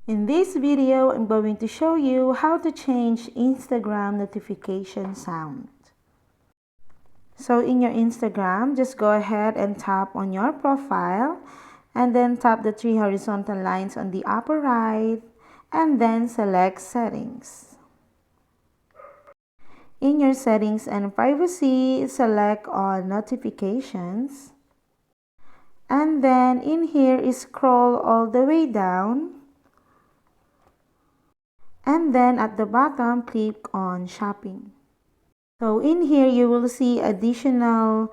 In this video, I'm going to show you how to change Instagram notification sound. So in your Instagram, just go ahead and tap on your profile and then tap the three horizontal lines on the upper right and then select settings. In your settings and privacy, select on notifications. And then in here, scroll all the way down. And then at the bottom, click on shopping. So in here, you will see additional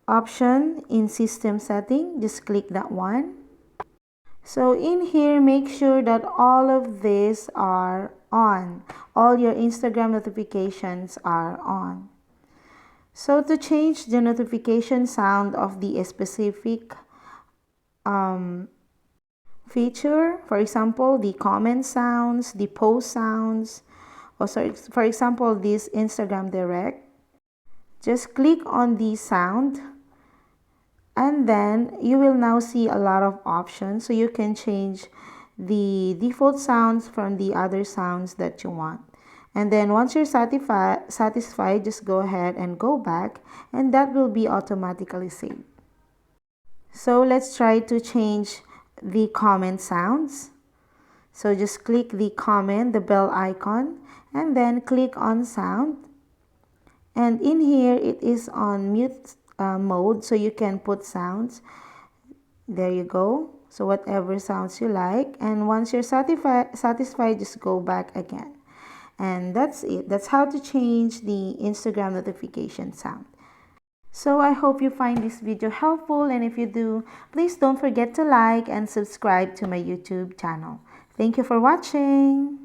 option in system setting. Just click that one. So in here, make sure that all of these are on. All your Instagram notifications are on. So to change the notification sound of the specific feature, for example, the comment sounds, the post sounds, or for example, this Instagram Direct, just click on the sound and then you will now see a lot of options, so you can change the default sounds from the other sounds that you want. And then once you're satisfied, just go ahead and go back and that will be automatically saved. So let's try to change the comment sounds. So just click the comment, the bell icon, and then click on sound. And in here, it is on mute mode, so you can put sounds. There you go. So whatever sounds you like. And once you're satisfied, just go back again. And that's it. That's how to change the Instagram notification sound. So I hope you find this video helpful, and if you do, please don't forget to like and subscribe to my YouTube channel. Thank you for watching.